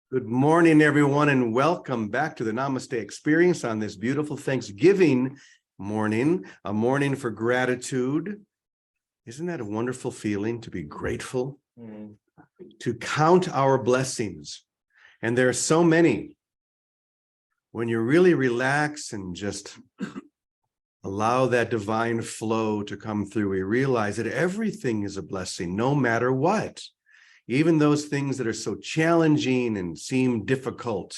Good morning, everyone, and welcome back to the Namaste Experience on this beautiful Thanksgiving morning, a morning for gratitude. Isn't that a wonderful feeling to be grateful, to count our blessings? And there are so many. When you really relax and just allow that divine flow to come through, we realize that everything is a blessing, no matter what. Even those things that are so challenging and seem difficult,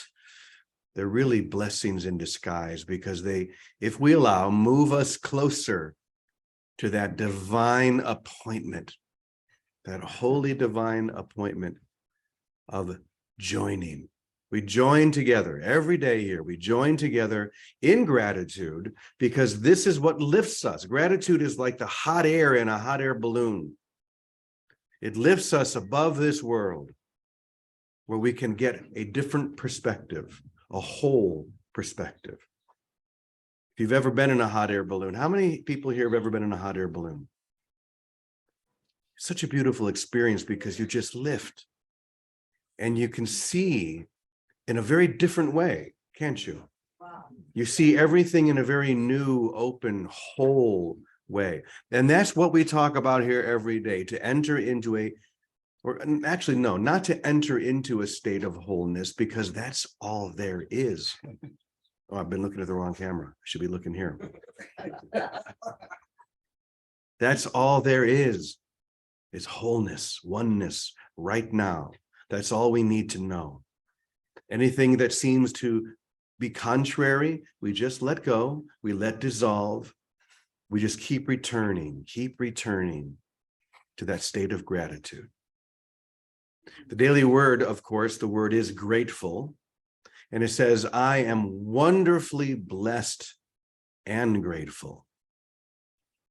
they're really blessings in disguise because they, if we allow, move us closer to that divine appointment, that holy divine appointment of joining. We join together every day here. We join together in gratitude because this is what lifts us. Gratitude is like the hot air in a hot air balloon. It lifts us above this world where we can get a different perspective, a whole perspective. If you've ever been in a hot air balloon, how many people here have ever been in a hot air balloon? Such a beautiful experience because you just lift and you can see in a very different way, can't you? Wow. You see everything in a very new, open, whole way. And that's what we talk about here every day, to enter into not to enter into a state of wholeness, because that's all there is. Oh, I've been looking at the wrong camera. I should be looking here. That's all there is wholeness, oneness right now. That's all we need to know. Anything that seems to be contrary, we just let go, we let dissolve. We just keep returning to that state of gratitude. The daily word, of course, the word is grateful. And it says, I am wonderfully blessed and grateful.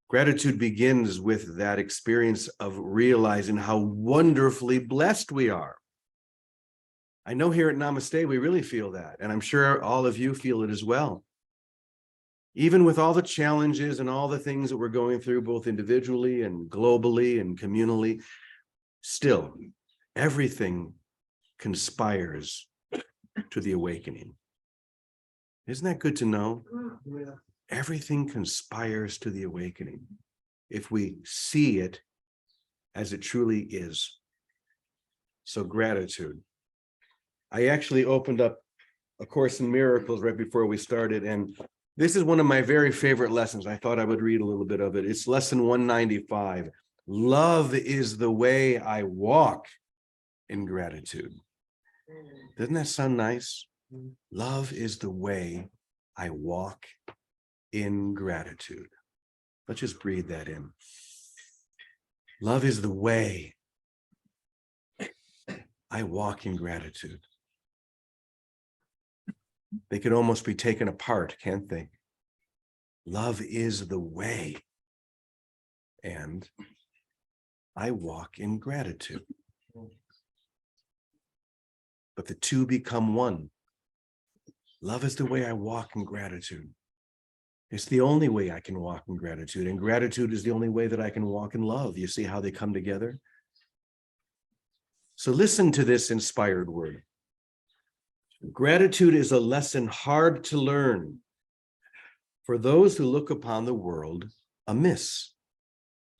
Gratitude begins with that experience of realizing how wonderfully blessed we are. I know here at Namaste, we really feel that. And I'm sure all of you feel it as well. Even with all the challenges and all the things that we're going through, both individually and globally and communally, still, everything conspires to the awakening. Isn't that good to know? Everything conspires to the awakening if we see it as it truly is. So gratitude. I actually opened up A Course in Miracles right before we started, and this is one of my very favorite lessons. I thought I would read a little bit of it. It's lesson 195. Love is the way I walk in gratitude. Doesn't that sound nice? Love is the way I walk in gratitude. Let's just breathe that in. Love is the way I walk in gratitude. They could almost be taken apart, can't they? Love is the way, and I walk in gratitude. But the two become one. Love is the way I walk in gratitude. It's the only way I can walk in gratitude, and gratitude is the only way that I can walk in love. You see how they come together? So listen to this inspired word. Gratitude is a lesson hard to learn for those who look upon the world amiss.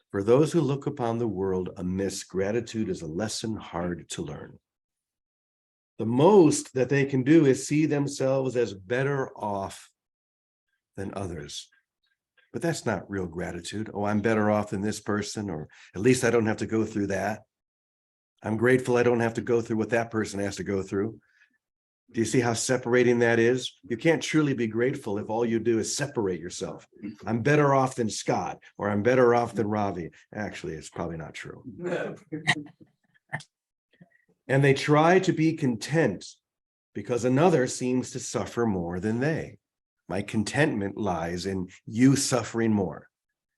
For those who look upon the world amiss, gratitude is a lesson hard to learn. The most that they can do is see themselves as better off than others. But that's not real gratitude. Oh, I'm better off than this person, or at least I don't have to go through that. I'm grateful I don't have to go through what that person has to go through. Do you see how separating that is? You can't truly be grateful if all you do is separate yourself. I'm better off than Scott, or I'm better off than Ravi. Actually, it's probably not true. And they try to be content because another seems to suffer more than they. My contentment lies in you suffering more.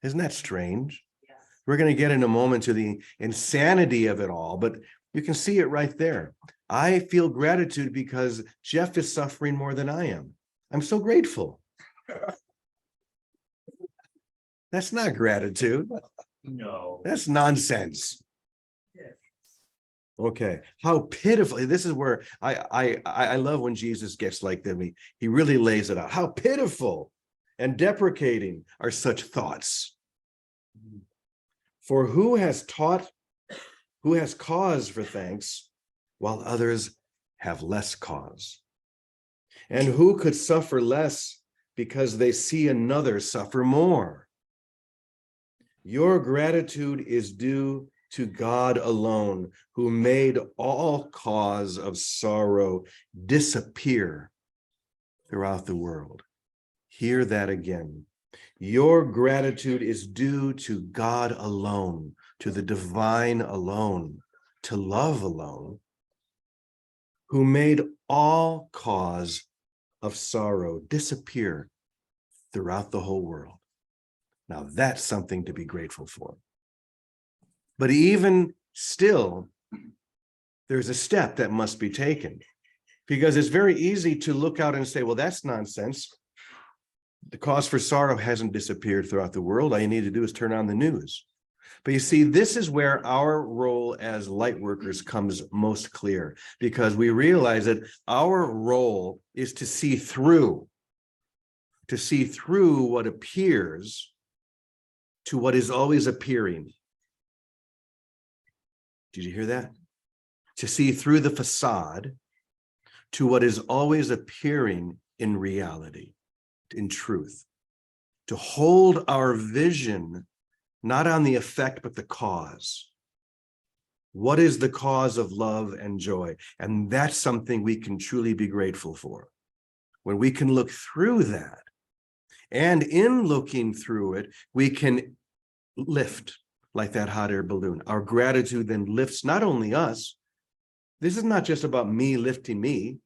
Isn't that strange? Yes. We're going to get in a moment to the insanity of it all, but you can see it right there. I feel gratitude because Jeff is suffering more than I am. I'm so grateful. That's not gratitude. No. That's nonsense. Okay, how pitiful. This is where I love when Jesus gets like them. He really lays it out. How pitiful and deprecating are such thoughts. For who has cause for thanks, while others have less cause? And who could suffer less because they see another suffer more? Your gratitude is due to God alone, who made all cause of sorrow disappear throughout the world. Hear that again. Your gratitude is due to God alone, to the divine alone, to love alone, who made all cause of sorrow disappear throughout the whole world. Now that's something to be grateful for. But even still, there's a step that must be taken, because it's very easy to look out and say, well, that's nonsense. The cause for sorrow hasn't disappeared throughout the world. All you need to do is turn on the news. But you see, this is where our role as light workers comes most clear, because we realize that our role is to see through what appears to what is always appearing. Did you hear that? To see through the facade to what is always appearing in reality, in truth. To hold our vision not on the effect, but the cause. What is the cause of love and joy? And that's something we can truly be grateful for. When we can look through that, and in looking through it, we can lift like that hot air balloon. Our gratitude then lifts not only us. This is not just about me lifting me.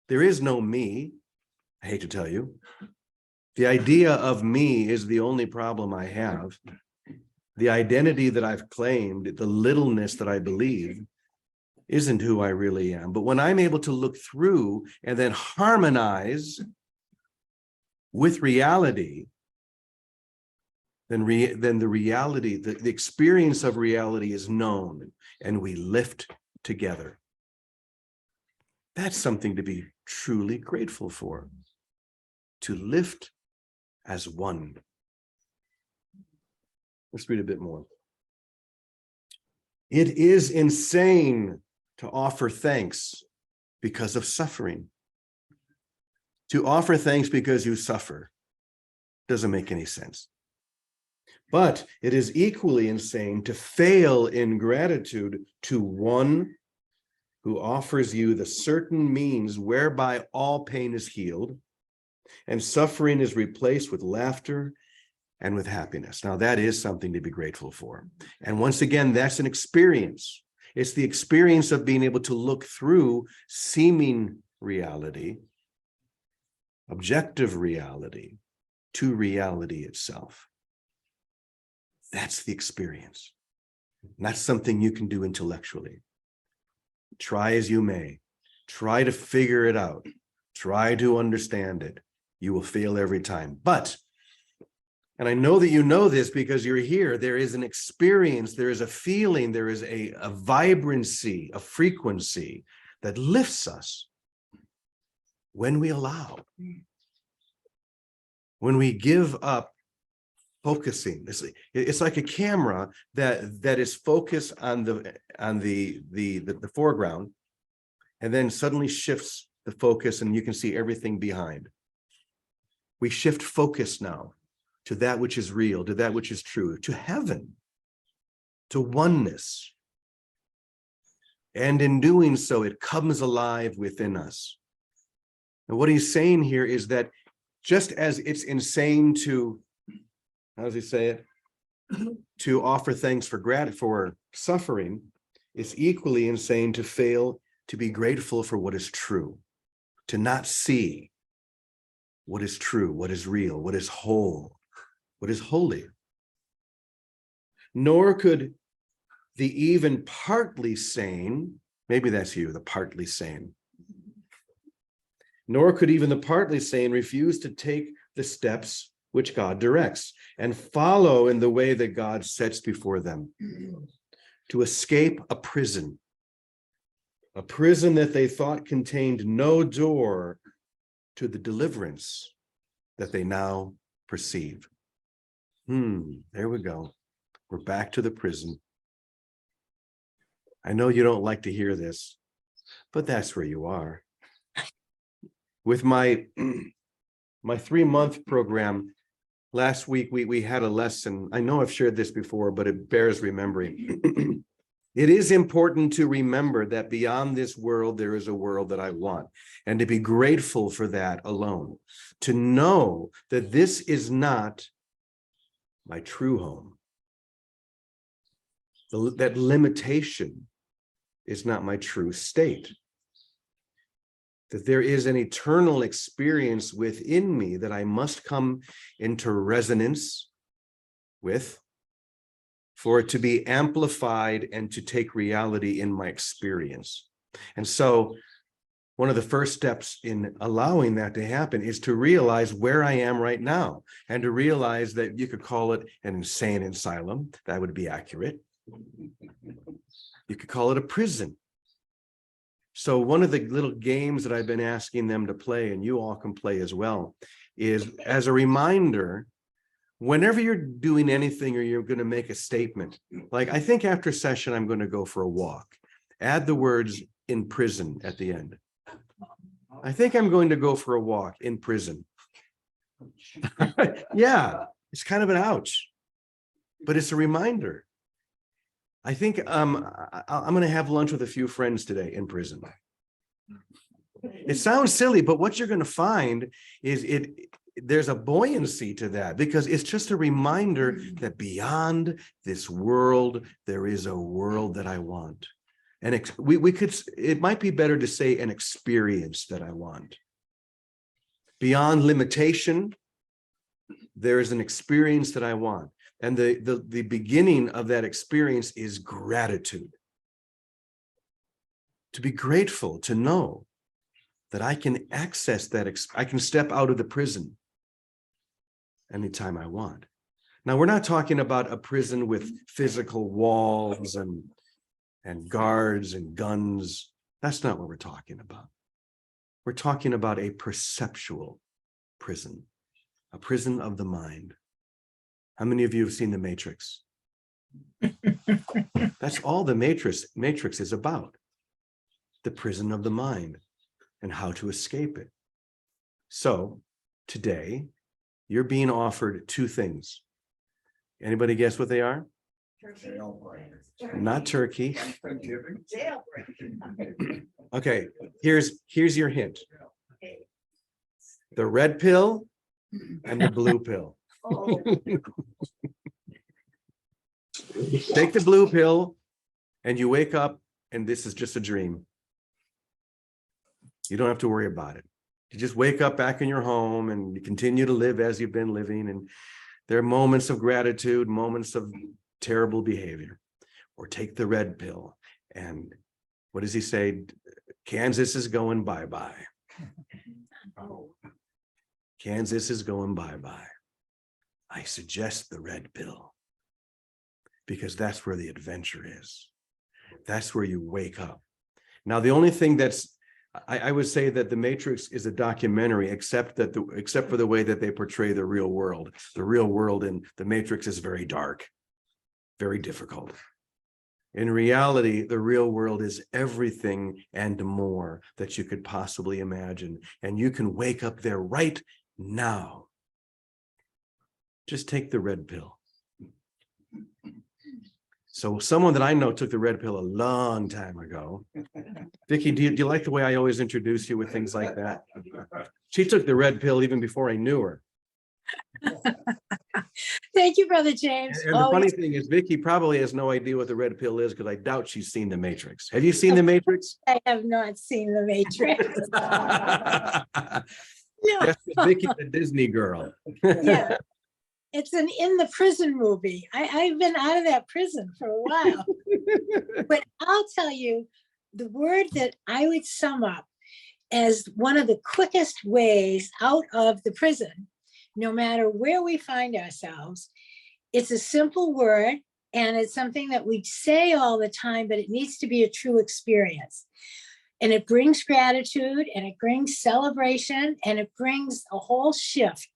There is no me. I hate to tell you. The idea of me is the only problem I have. The identity that I've claimed, the littleness that I believe, isn't who I really am. But when I'm able to look through and then harmonize with reality, then the reality, the experience of reality is known, and we lift together. That's something to be truly grateful for. To lift as one. Let's read a bit more. It is insane to offer thanks because of suffering. To offer thanks because you suffer doesn't make any sense. But it is equally insane to fail in gratitude to one who offers you the certain means whereby all pain is healed and suffering is replaced with laughter and with happiness. Now, that is something to be grateful for. And once again, that's an experience. It's the experience of being able to look through seeming reality, objective reality, to reality itself. That's the experience. And that's something you can do intellectually. Try as you may. Try to figure it out. Try to understand it. You will fail every time. But, and I know that you know this because you're here, there is an experience, there is a feeling, there is a vibrancy, a frequency that lifts us when we allow. When we give up focusing. It's like a camera that is focused on the foreground, and then suddenly shifts the focus and you can see everything behind. We shift focus now to that which is real, to that which is true, to heaven, to oneness. And in doing so, it comes alive within us. And what he's saying here is that just as it's insane to, how does he say it? To offer thanks for suffering, it's equally insane to fail to be grateful for what is true, to not see what is true, what is real, what is whole, what is holy. Nor could the even partly sane, maybe that's you, the partly sane, nor could even the partly sane refuse to take the steps which God directs and follow in the way that God sets before them, to escape a prison A prison that they thought contained no door to the deliverance that they now perceive. There we go. We're back to the prison. I know you don't like to hear this, but that's where you are. With my 3-month program, last week we had a lesson. I know I've shared this before, but it bears remembering. It is important to remember that beyond this world, there is a world that I want, and to be grateful for that alone. To know that this is not my true home. That limitation is not my true state. That there is an eternal experience within me that I must come into resonance with for it to be amplified and to take reality in my experience. And so one of the first steps in allowing that to happen is to realize where I am right now, and to realize that you could call it an insane asylum. That would be accurate. You could call it a prison. So one of the little games that I've been asking them to play, and you all can play as well, is as a reminder, whenever you're doing anything or you're going to make a statement, like I think after session, I'm going to go for a walk. Add the words "in prison" at the end. I think I'm going to go for a walk in prison. Yeah, it's kind of an ouch, but it's a reminder. I think I'm going to have lunch with a few friends today in prison. It sounds silly, but what you're going to find is there's a buoyancy to that, because it's just a reminder that beyond this world, there is a world that I want. And it might be better to say an experience that I want. Beyond limitation, there is an experience that I want. And the beginning of that experience is gratitude. To be grateful, to know that I can access that, I can step out of the prison anytime I want. Now, we're not talking about a prison with physical walls and guards and guns. That's not what we're talking about. We're talking about a perceptual prison, a prison of the mind. How many of you have seen The Matrix? That's all the Matrix is about. The prison of the mind and how to escape it. So today, you're being offered two things. Anybody guess what they are? Not turkey. Okay, here's your hint. The red pill and the blue pill. Take the blue pill and you wake up and this is just a dream. You don't have to worry about it. You just wake up back in your home and you continue to live as you've been living. And there are moments of gratitude, moments of terrible behavior. Or take the red pill. And what does he say? Kansas is going bye-bye. Kansas is going bye-bye. I suggest the red pill, because that's where the adventure is. That's where you wake up. Now, the only thing I would say that The Matrix is a documentary, except for the way that they portray the real world. The real world in The Matrix is very dark, very difficult. In reality, the real world is everything and more that you could possibly imagine. And you can wake up there right now. Just take the red pill. So someone that I know took the red pill a long time ago. Vicki, do you like the way I always introduce you with things like that? She took the red pill even before I knew her. Thank you, Brother James. And the funny thing is, Vicki probably has no idea what the red pill is, because I doubt she's seen The Matrix. Have you seen The Matrix? I have not seen The Matrix. Yes, Vicki, the Disney girl. Yeah. It's an in the prison movie. I've been out of that prison for a while. But I'll tell you, the word that I would sum up as one of the quickest ways out of the prison, no matter where we find ourselves, it's a simple word, and it's something that we say all the time, but it needs to be a true experience. And it brings gratitude and it brings celebration and it brings a whole shift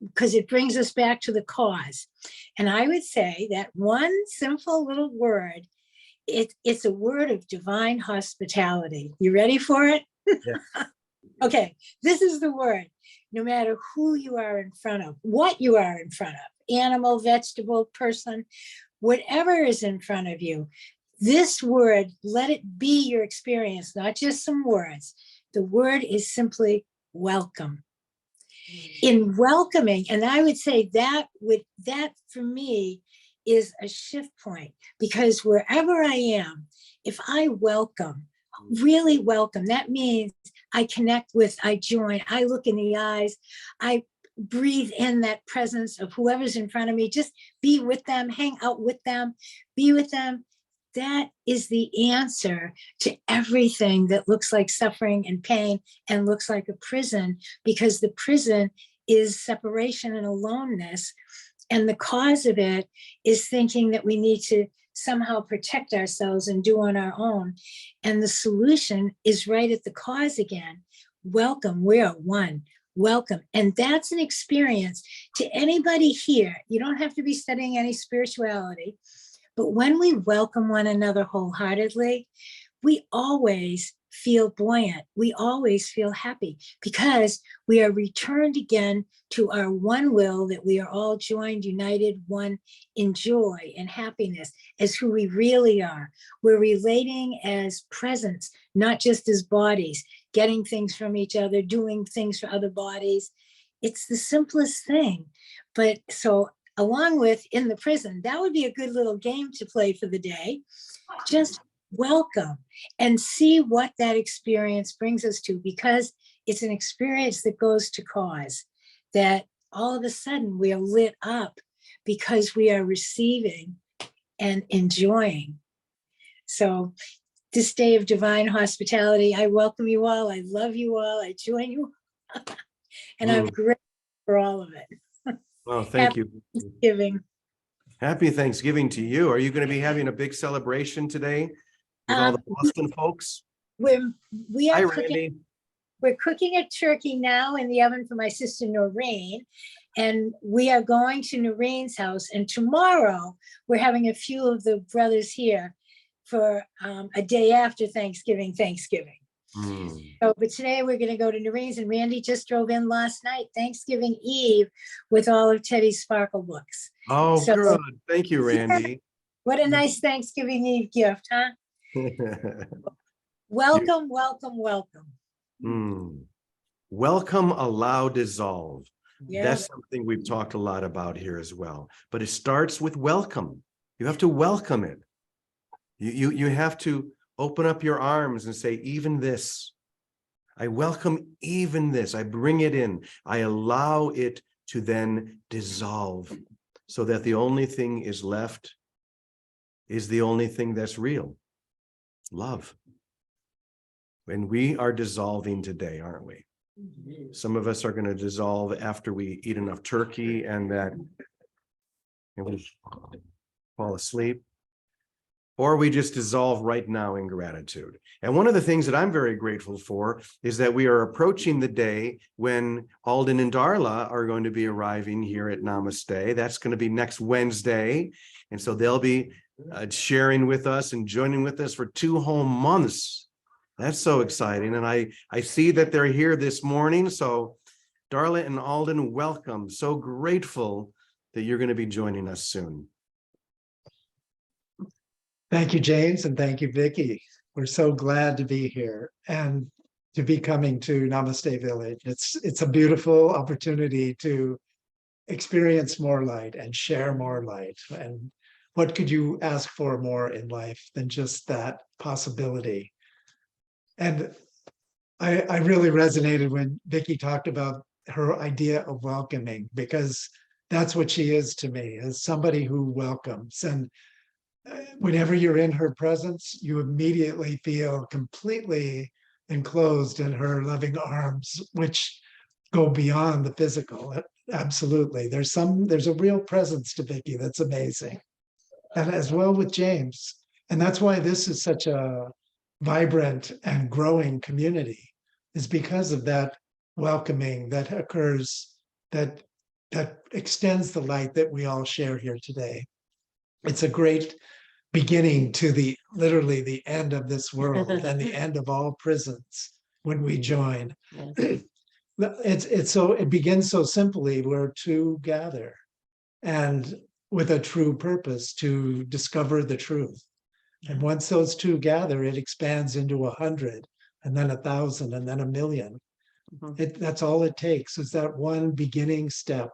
because it brings us back to the cause. And I would say that one simple little word, it's a word of divine hospitality. You ready for it? Yeah. Okay, this is the word. No matter who you are in front of, what you are in front of, animal, vegetable, person, whatever is in front of you, this word, let it be your experience, not just some words. The word is simply welcome. In welcoming, and I would say that for me is a shift point, because wherever I am, if I welcome, really welcome, that means I connect with, I join, I look in the eyes, I breathe in that presence of whoever's in front of me, just be with them, hang out with them, be with them. That is the answer to everything that looks like suffering and pain and looks like a prison, because the prison is separation and aloneness. And the cause of it is thinking that we need to somehow protect ourselves and do on our own. And the solution is right at the cause again. Welcome, we are one. Welcome. And that's an experience to anybody here. You don't have to be studying any spirituality, but when we welcome one another wholeheartedly, we always feel buoyant. We always feel happy because we are returned again to our one will, that we are all joined, united, one in joy and happiness as who we really are. We're relating as presence, not just as bodies, getting things from each other, doing things for other bodies. It's the simplest thing. But so along with in the prison, that would be a good little game to play for the day. Just welcome and see what that experience brings us to, because it's an experience that goes to cause, that all of a sudden we are lit up because we are receiving and enjoying. So this day of divine hospitality, I welcome you all. I love you all. I join you. And I'm grateful for all of it. Oh, thank you. Thanksgiving. Happy Thanksgiving to you. Are you going to be having a big celebration today with all the Boston folks? We Hi, are Randy. we're cooking a turkey now in the oven for my sister Noreen, and we are going to Noreen's house. And tomorrow we're having a few of the brothers here for a day after Thanksgiving. So, but today we're going to go to Noreen's, and Randy just drove in last night, Thanksgiving Eve, with all of Teddy's Sparkle books. Oh, so, good. Thank you, Randy. What a nice Thanksgiving Eve gift, huh? Welcome, welcome, welcome. Welcome, allow, dissolve. Yeah. That's something we've talked a lot about here as well. But it starts with welcome. You have to welcome it. You have to open up your arms and say, even this. I welcome even this. I bring it in. I allow it to then dissolve, so that the only thing is left is the only thing that's real. Love. And we are dissolving today, aren't we? Some of us are going to dissolve after we eat enough turkey and we fall asleep. Or we just dissolve right now in gratitude. And one of the things that I'm very grateful for is that we are approaching the day when Alden and Darla are going to be arriving here at Namaste. That's going to be next Wednesday. And so they'll be sharing with us and joining with us for 2 whole months. That's so exciting. And I see that they're here this morning. So Darla and Alden, welcome. So grateful that you're going to be joining us soon. Thank you, James, and thank you, Vicki. We're so glad to be here and to be coming to Namaste Village. It's a beautiful opportunity to experience more light and share more light. And what could you ask for more in life than just that possibility? And I really resonated when Vicki talked about her idea of welcoming, because that's what she is to me, as somebody who welcomes. And whenever you're in her presence, you immediately feel completely enclosed in her loving arms, which go beyond the physical. Absolutely. There's a real presence to Vicki that's amazing. And as well with James. And that's why this is such a vibrant and growing community is because of that welcoming that occurs, that extends the light that we all share here today. It's a great beginning to the literally the end of this world and the end of all prisons when we join. Yes. It's so it begins so simply where two gather and with a true purpose to discover the truth. And once those two gather, it expands into 100 and then 1,000 and then 1,000,000. That's all it takes is that one beginning step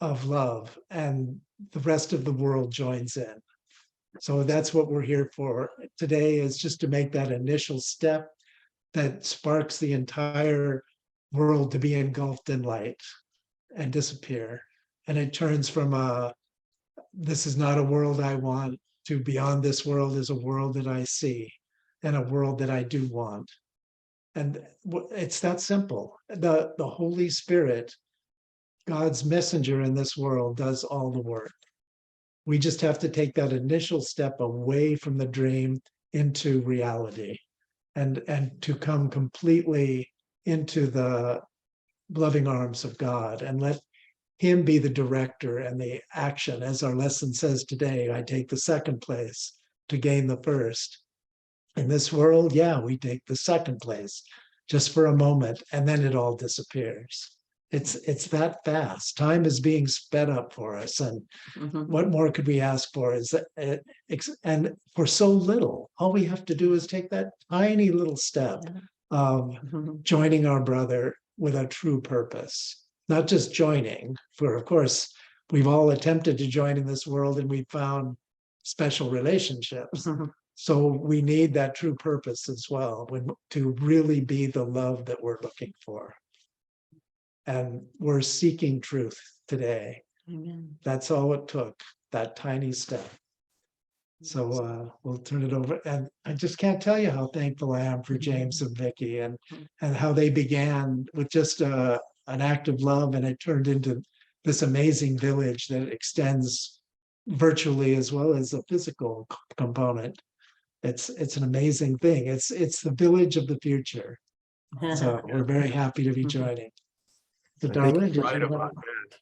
of love, and the rest of the world joins in. So that's what we're here for today, is just to make that initial step that sparks the entire world to be engulfed in light and disappear. And it turns from this is not a world I want, to beyond this world is a world that I see and a world that I do want. And it's that simple. The Holy Spirit, God's messenger in this world, does all the work. We just have to take that initial step away from the dream into reality, and to come completely into the loving arms of God and let him be the director and the action. As our lesson says today, I take the second place to gain the first. In this world, yeah, we take the second place just for a moment, and then it all disappears. It's that fast. Time is being sped up for us, and what more could we ask for? Is that, and for so little, all we have to do is take that tiny little step of joining our brother with a true purpose. Not just joining, for of course, we've all attempted to join in this world and we've found special relationships. So we need that true purpose as well, to really be the love that we're looking for. And we're seeking truth today. Amen. That's all it took, that tiny step. So we'll turn it over. And I just can't tell you how thankful I am for James and Vicky, and how they began with just an act of love, and it turned into this amazing village that extends virtually as well as a physical component. It's an amazing thing. It's the village of the future. So we're very happy to be joining. So I think Darla, you're right about that.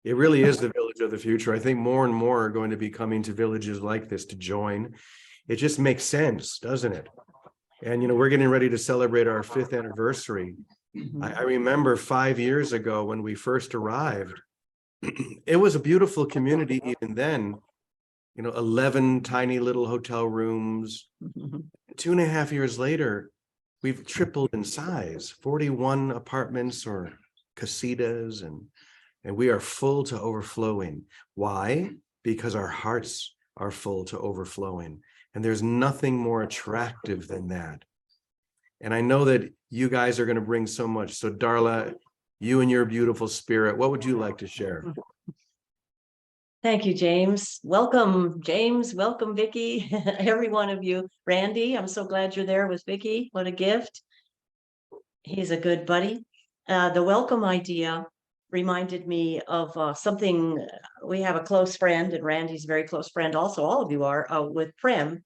It really is the village of the future. I think more and more are going to be coming to villages like this to join. It just makes sense, doesn't it? And, we're getting ready to celebrate our 5th anniversary. I remember 5 years ago when we first arrived, it was a beautiful community even then, 11 tiny little hotel rooms. 2.5 years later, we've tripled in size, 41 apartments or casitas, and we are full to overflowing. Why? Because our hearts are full to overflowing, and there's nothing more attractive than that. And I know that you guys are going to bring so much. So Darla, you and your beautiful spirit, what would you like to share? Thank you, James. Welcome, James. Welcome, Vicky. Every one of you. Randy, I'm so glad you're there with Vicky. What a gift. He's a good buddy. The welcome idea reminded me of something. We have a close friend, and Randy's a very close friend also. All of you are, with Prem.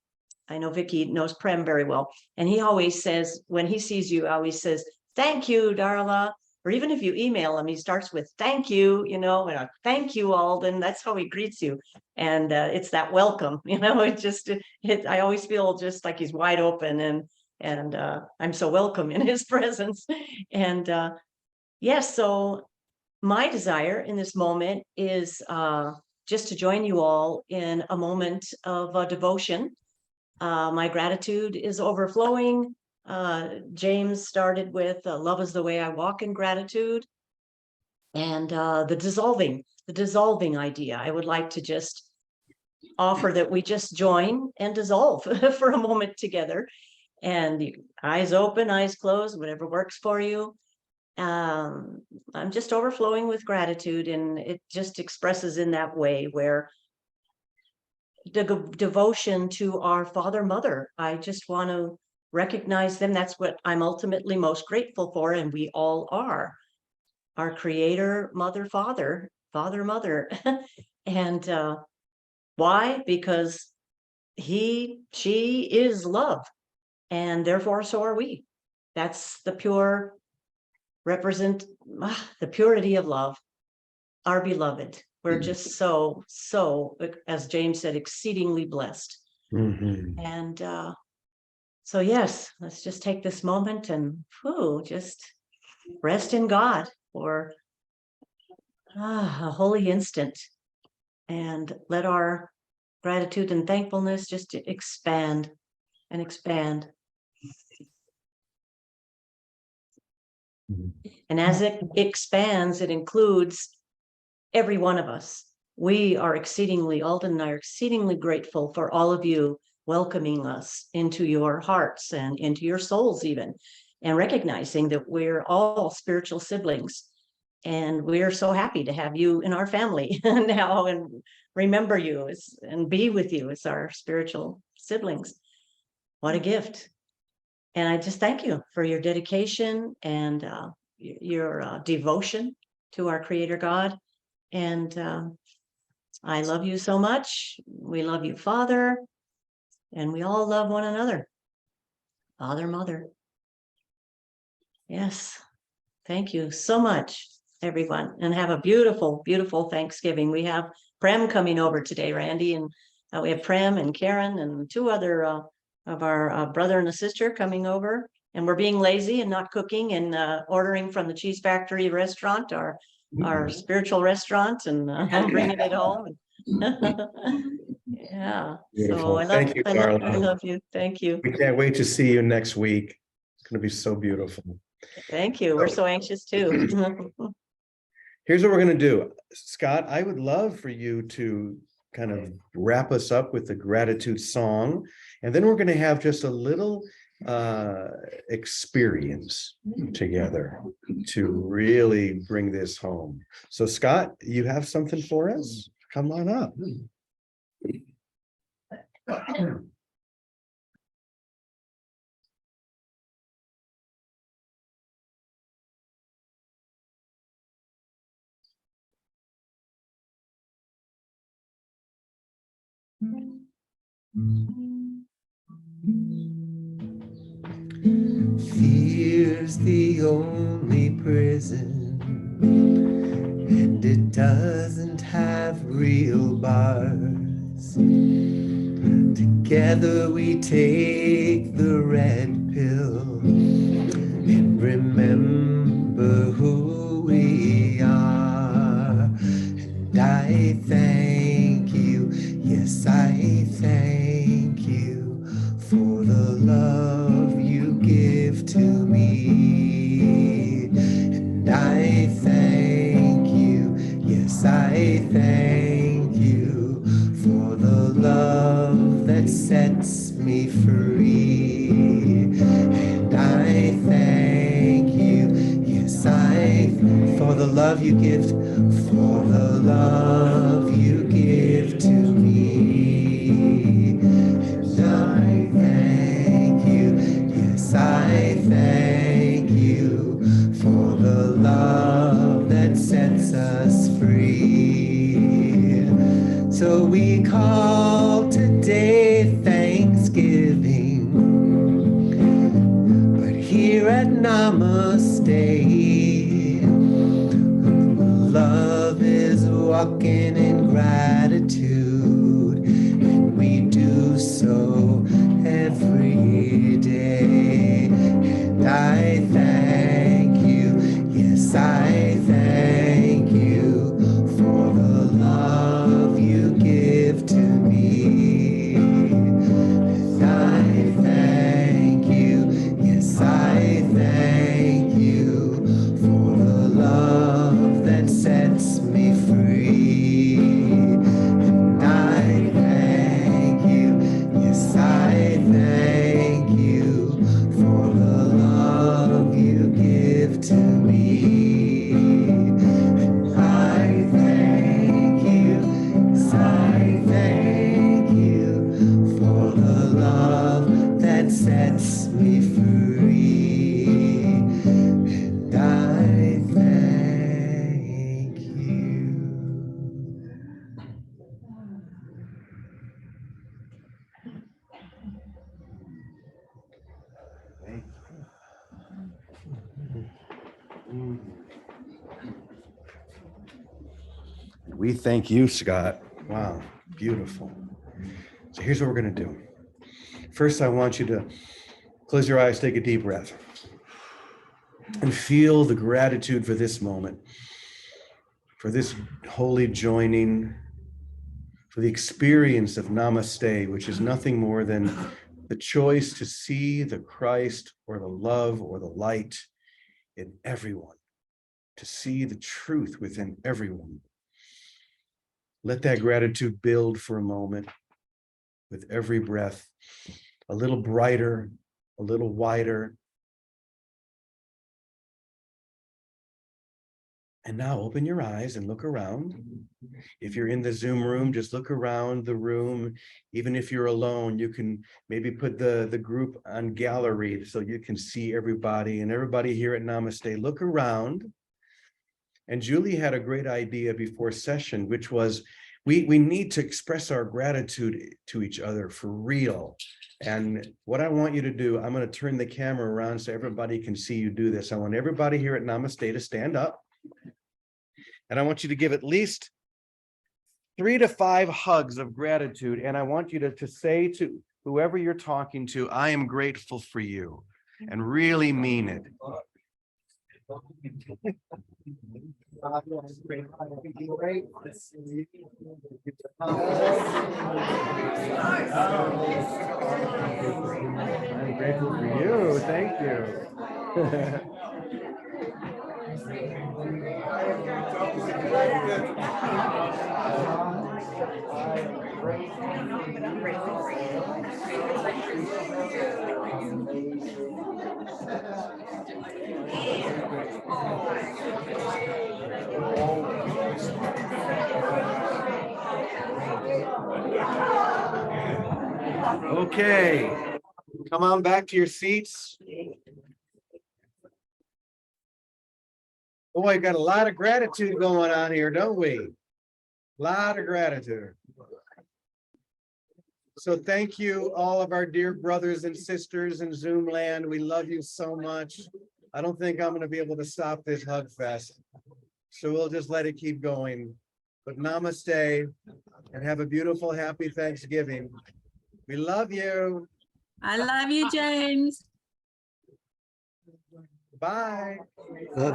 I know Vicky knows Prem very well. And he always says, when he sees you, always says, thank you, Darla. Or even if you email him, he starts with thank you, and thank you, Alden. That's how he greets you. And it's that welcome, I always feel just like he's wide open, and I'm so welcome in his presence. And yes, so my desire in this moment is just to join you all in a moment of devotion. My gratitude is overflowing. James started with love is the way I walk in gratitude, and the dissolving idea. I would like to just offer that we just join and dissolve for a moment together, and eyes open, eyes closed, whatever works for you. I'm just overflowing with gratitude, and it just expresses in that way where the devotion to our father, mother. I just want to recognize them. That's what I'm ultimately most grateful for, and we all are. Our creator, mother, father, mother. And why? Because she is love. and therefore so are we. That's the pure the purity of love, our beloved. We're just so, as James said, exceedingly blessed. Mhm. And so, yes, let's just take this moment and just rest in God for a holy instant, and let our gratitude and thankfulness just expand and expand. Mhm. And as it expands, it includes every one of us. We are Alden and I are exceedingly grateful for all of you welcoming us into your hearts and into your souls even, and recognizing that we're all spiritual siblings. And we're so happy to have you in our family now and remember you and be with you as our spiritual siblings. What a gift. And I just thank you for your dedication and your devotion to our Creator God. And I love you so much. We love you, Father, and we all love one another. Father, Mother. Yes. Thank you so much, everyone. And have a beautiful, beautiful Thanksgiving. We have Prem coming over today, Randy, and we have Prem and Karen and two other of our brother and a sister coming over. And we're being lazy and not cooking and ordering from the Cheese Factory restaurant, our spiritual restaurant, and bringing it home. Yeah. Beautiful. So I Thank you, darling. love you. Thank you. We can't wait to see you next week. It's going to be so beautiful. Thank you. We're so anxious too. Here's what we're going to do. Scott, I would love for you to kind of wrap us up with the gratitude song. And then we're going to have just a little experience together to really bring this home. So Scott, you have something for us? Come on up. Fear's the only prison, and it doesn't have real bars. Together we take the red pill and remember who we are. And I thank you, yes, I thank you for the love you give to me. And I thank you, yes, I thank you for the love that sets me free. And I thank you, yes, for the love you give, for the love you give to me. And I thank you, yes, I thank you for the love that sets us free. So we call today Thanksgiving, but here at Namaste, love is walking in gratitude, and we do so every day. And I thank you, yes, I thank you for the love you give to me. And I thank you, yes, I thank you for the love that sets me free. And I thank you, yes, I thank you for the love you give to me. And I thank you, yes, I thank you for the love that sets me free. And I thank you. Mm. We thank you, Scott. Wow, beautiful. So here's what we're going to do. First, I want you to close your eyes, take a deep breath, and feel the gratitude for this moment, for this holy joining, for the experience of Namaste, which is nothing more than the choice to see the Christ or the love or the light in everyone, to see the truth within everyone. Let that gratitude build for a moment with every breath, a little brighter, a little wider. And now open your eyes and look around. If you're in the Zoom room, just look around the room. Even if you're alone, you can maybe put the group on gallery so you can see everybody, and everybody here at Namaste. Look around. And Julie had a great idea before session, which was we need to express our gratitude to each other for real. And what I want you to do, I'm going to turn the camera around so everybody can see you do this. I want everybody here at Namaste to stand up. And I want you to give at least 3 to 5 hugs of gratitude. And I want you to say to whoever you're talking to, I am grateful for you, and really mean it. I'm grateful for you. Thank you. Okay, come on back to your seats. Boy, got a lot of gratitude going on here, don't we? A lot of gratitude. So thank you, all of our dear brothers and sisters in Zoom land. We love you so much. I don't think I'm going to be able to stop this hug fest. So we'll just let it keep going. But namaste, and have a beautiful, happy Thanksgiving. We love you. I love you, James. Bye.